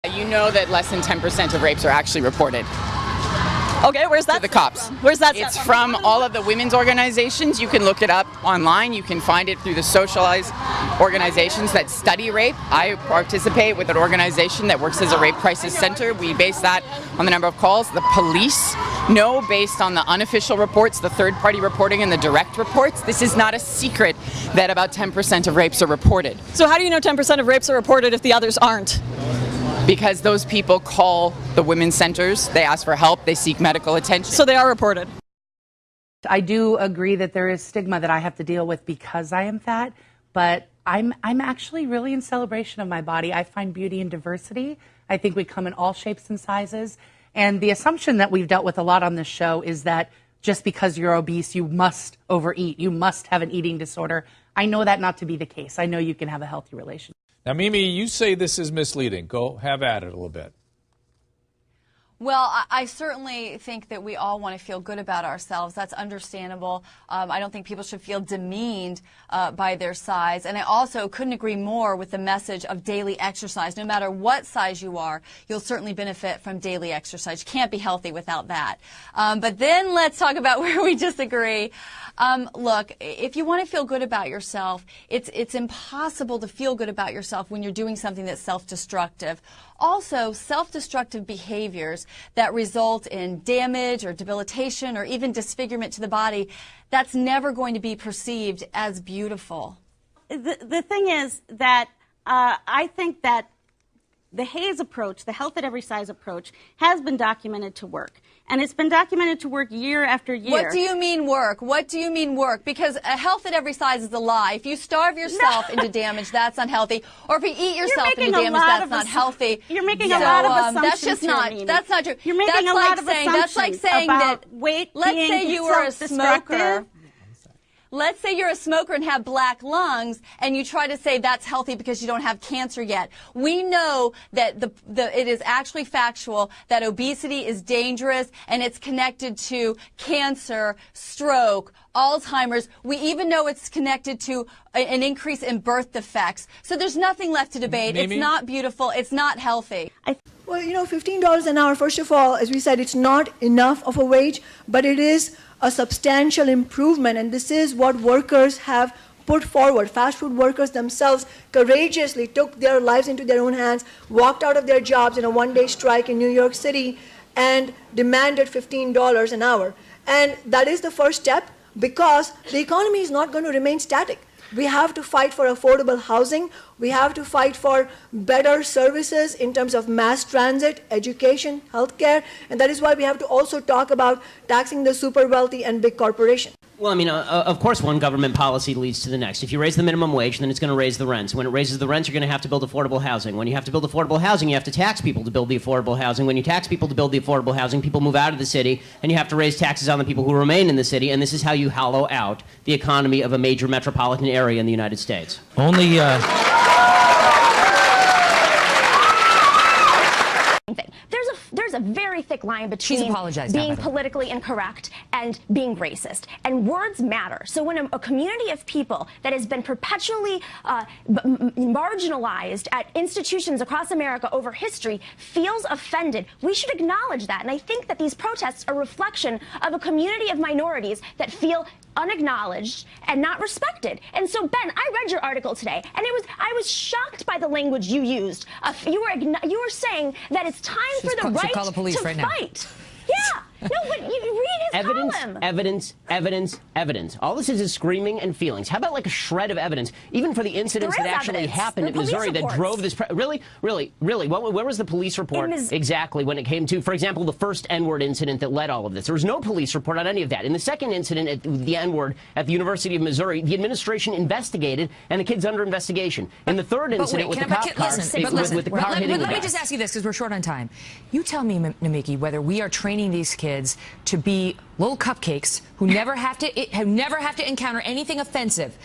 You know that less than 10% of rapes are actually reported. Okay, where's that? To the cops. Where's that? It's from all of the women's organizations. You can look it up online. You can find it through the socialized organizations that study rape. I participate with an organization that works as a rape crisis center. We base that on the number of calls. The police know, based on the unofficial reports, the third-party reporting, and the direct reports. This is not a secret that about 10% of rapes are reported. So how do you know 10% of rapes are reported if the others aren't? Because those people call the women's centers, they ask for help, they seek medical attention. So they are reported. I do agree that there is stigma that I have to deal with because I am fat, but I'm actually really in celebration of my body. I find beauty in diversity. I think we come in all shapes and sizes. And the assumption that we've dealt with a lot on this show is that just because you're obese, you must overeat, you must have an eating disorder. I know that not to be the case. I know you can have a healthy relationship. Now, Mimi, you say this is misleading. Go have at it a little bit. Well, I certainly think that we all want to feel good about ourselves. That's understandable. I don't think people should feel demeaned by their size. And I also couldn't agree more with the message of daily exercise. No matter what size you are, you'll certainly benefit from daily exercise. You can't be healthy without that. But then let's talk about where we disagree. Look, if you want to feel good about yourself, it's impossible to feel good about yourself when you're doing something that's self-destructive. Also, self-destructive behaviors that result in damage or debilitation or even disfigurement to the body, that's never going to be perceived as beautiful. The thing is that I think that the Hayes approach, the health at every size approach, has been documented to work. And it's been documented to work year after year. What do you mean work? What do you mean work? Because a health at every size is a lie. If you starve yourself into damage, that's unhealthy. Or if you eat yourself into damage, that's not healthy. You're making a lot of assumptions. That's just not. Here, that's not true. You're making a lot of assumptions. That's like saying that. Weight let's say you were a smoker. Let's say you're a smoker and have black lungs, and you try to say that's healthy because you don't have cancer yet. We know that it is actually factual that obesity is dangerous, and it's connected to cancer, stroke, Alzheimer's. We even know it's connected to an increase in birth defects. So there's nothing left to debate. Mimi? It's not beautiful. It's not healthy. Well, you know, $15 an hour, first of all, as we said, it's not enough of a wage, but it is a substantial improvement, and this is what workers have put forward. Fast food workers themselves courageously took their lives into their own hands, walked out of their jobs in a one-day strike in New York City, and demanded $15 an hour. And that is the first step, because the economy is not going to remain static. We have to fight for affordable housing. We have to fight for better services in terms of mass transit, education, healthcare, and that is why we have to also talk about taxing the super wealthy and big corporations. Well, I mean, of course, one government policy leads to the next. If you raise the minimum wage, then it's going to raise the rents. When it raises the rents, you're going to have to build affordable housing. When you have to build affordable housing, you have to tax people to build the affordable housing. When you tax people to build the affordable housing, people move out of the city, and you have to raise taxes on the people who remain in the city, and this is how you hollow out the economy of a major metropolitan area in the United States. Only... There's a very thick line between being politically incorrect and being racist. And words matter. So when a community of people that has been perpetually marginalized at institutions across America over history feels offended, we should acknowledge that. And I think that these protests are a reflection of a community of minorities that feel unacknowledged and not respected. And so, Ben, I read your article today, and I was shocked by the language you used. You were saying that it's time for the right to fight. Yeah. No, but you read his column. Evidence. All this is screaming and feelings. How about like a shred of evidence, even for the incidents that actually happened in Missouri that drove this? Really? Where was the police report exactly when it came to, for example, the first N-word incident that led all of this? There was no police report on any of that. In the second incident, the N-word at the University of Missouri, the administration investigated, and the kid's under investigation. In the third incident with the cop car, let me just ask you this, because we're short on time. You tell me, Namiki, whether we are training these kids to be little cupcakes who never have to encounter anything offensive.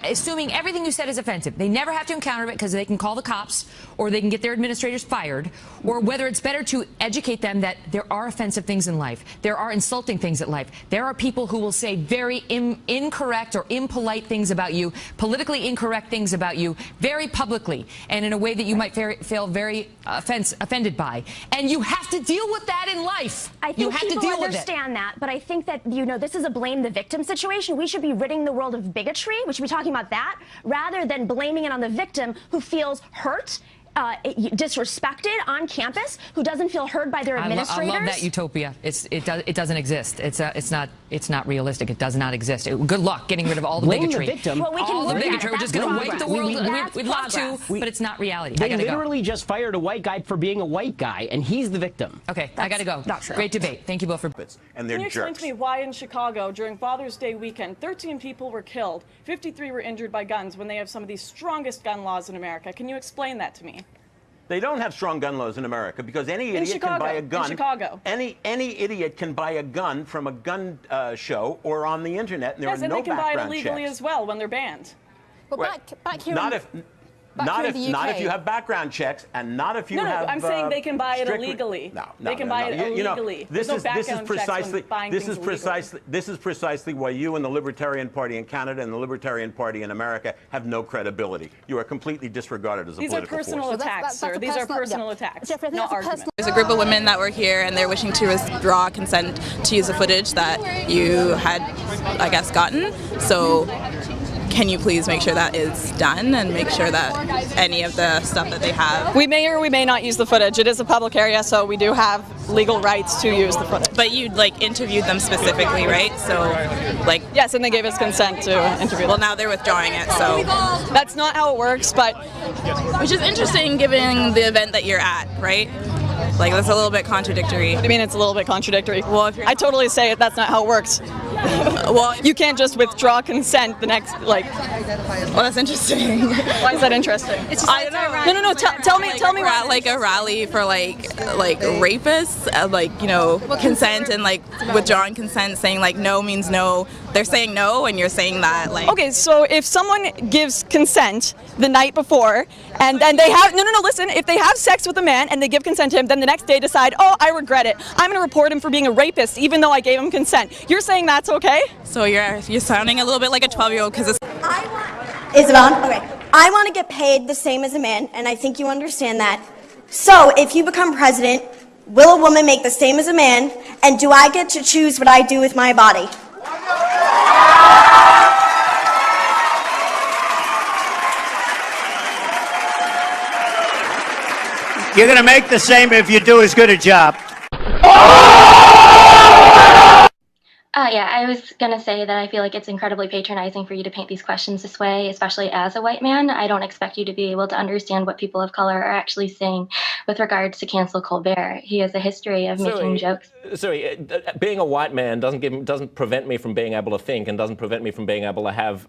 Assuming everything you said is offensive, they never have to encounter it because they can call the cops or they can get their administrators fired, or whether it's better to educate them that there are offensive things in life, there are insulting things in life, there are people who will say very incorrect or impolite things about you, politically incorrect things about you, very publicly and in a way that you might feel very offended by, and you have to deal with that in life. I think people understand that, but I think that, you know, this is a blame the victim situation. We should be ridding the world of bigotry. We should be talking about that rather than blaming it on the victim who feels hurt, disrespected on campus, who doesn't feel heard by their administrators. I love that utopia. It doesn't exist. It's not realistic. It does not exist. Good luck getting rid of all the bigotry. The victim. Well, we can all the look bigotry. We're just going to wipe the world. We'd love to, but it's not reality. They literally just fired a white guy for being a white guy, and he's the victim. Okay, I got to go. Not true. Great debate. Thank you both for. And they're Can you explain jerks. to me why in Chicago during Father's Day weekend 13 people were killed, 53 were injured by guns when they have some of the strongest gun laws in America? Can you explain that to me? They don't have strong gun laws in America because any idiot can buy a gun. In Chicago. Any idiot can buy a gun from a gun show or on the internet, and there are no and they can buy it background illegally checks. as well when they're banned. But back here Not in, not if you have background checks, and not if you have. No, I'm saying they can buy it illegally. No, they can buy it illegally. This is precisely why you and the Libertarian Party in Canada and the Libertarian Party in America have no credibility. You are completely disregarded as a political force. These are personal attacks, sir. These are personal attacks, not arguments. There's a group of women that were here, and they're wishing to withdraw consent to use the footage that you had, I guess, gotten. So can you please make sure that is done and make sure that any of the stuff that they have... We may or we may not use the footage. It is a public area, so we do have legal rights to use the footage. But you, like, interviewed them specifically, right? So, like... Yes, and they gave us consent to interview them. Well, now they're withdrawing it, so... That's not how it works, but... Which is interesting given the event that you're at, right? Like, that's a little bit contradictory. I mean, it's a little bit contradictory. Well, if you're... I totally say it. That's not how it works. Well, you can't just withdraw consent the next, like... Well, that's interesting. Why is that interesting? It's just, I don't know. No, tell me We're at, like, a rally for, like rapists, like, you know, consent and, like, withdrawing consent, saying, like, no means no. They're saying no, and you're saying that, like... Okay, so if someone gives consent the night before, and then they have... No, listen. If they have sex with a man and they give consent to him, then the next day decide, oh, I regret it. I'm going to report him for being a rapist, even though I gave him consent. You're saying that's okay? So you're sounding a little bit like a 12-year-old because it's... Is it on? Okay. I want to get paid the same as a man, and I think you understand that. So, if you become president, will a woman make the same as a man, and do I get to choose what I do with my body? You're going to make the same if you do as good a job. Yeah, I was going to say that I feel like it's incredibly patronizing for you to paint these questions this way, especially as a white man. I don't expect you to be able to understand what people of color are actually saying with regards to cancel Colbert. He has a history of making jokes. Sorry, being a white man doesn't prevent me from being able to think, and doesn't prevent me from being able to have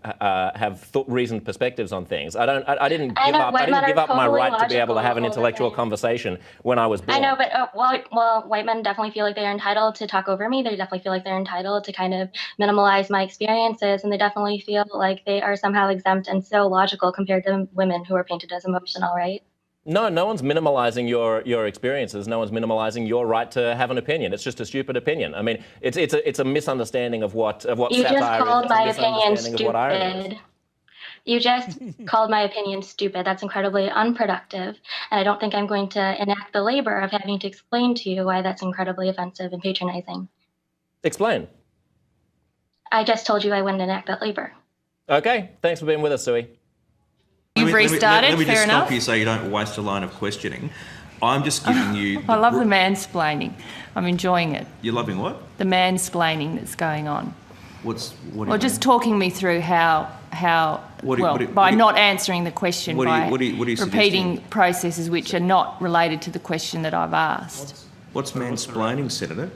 reasoned perspectives on things. I didn't give up my right to be able to have an intellectual conversation when I was born. I know, but well, white men definitely feel like they're entitled to talk over me. They definitely feel like they're entitled to kind of minimalize my experiences, and they definitely feel like they are somehow exempt and so logical compared to women who are painted as emotional, right? No one's minimalizing your experiences. No one's minimalizing your right to have an opinion. It's just a stupid opinion. I mean, it's a misunderstanding of what satire is. You just called my opinion stupid. You just called my opinion stupid. That's incredibly unproductive, and I don't think I'm going to enact the labor of having to explain to you why that's incredibly offensive and patronizing. Explain. I just told you I wouldn't enact that labor. Okay, thanks for being with us, Sui. You've restarted, let me just stop you so you don't waste a line of questioning. I'm just giving you... I love the mansplaining. I'm enjoying it. You're loving what? The mansplaining that's going on. What do you Well, just talking me through by not answering the question, by repeating processes which are not related to the question that I've asked. What's mansplaining, Senator?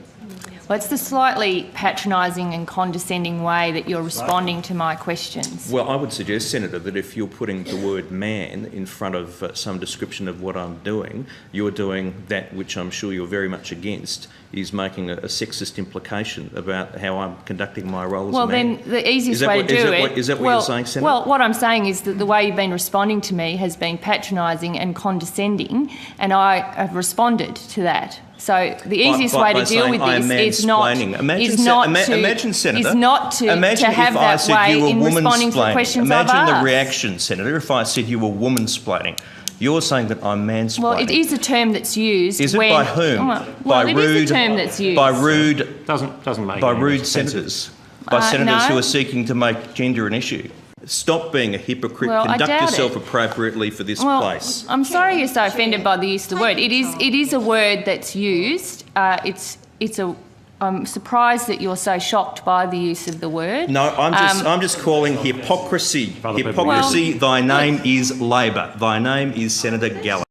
Well, it's the slightly patronising and condescending way that you're responding to my questions. Well, I would suggest, Senator, that if you're putting the word man in front of some description of what I'm doing, you're doing that which I'm sure you're very much against, is making a sexist implication about how I'm conducting my role as a man. Well, then the easiest way to do it... Is that what you're saying, Senator? Well, what I'm saying is that the way you've been responding to me has been patronising and condescending, and I have responded to that. So the easiest way to deal with this is not to have that way in responding to the questions I've asked. Imagine the reaction, Senator, if I said you were woman-splaining. You're saying that I'm mansplaining. Well, it is a term that's used. Is it by whom? Well, it is a term that's used. By rude... Doesn't make by rude senators. By senators who are seeking to make gender an issue. Stop being a hypocrite. Conduct yourself appropriately for this place. I'm sorry you're so offended by the use of the word. It is a word that's used. I'm surprised that you're so shocked by the use of the word. No, I'm just calling hypocrisy. Hypocrisy. Thy name is Labor. Thy name is Senator Gallagher.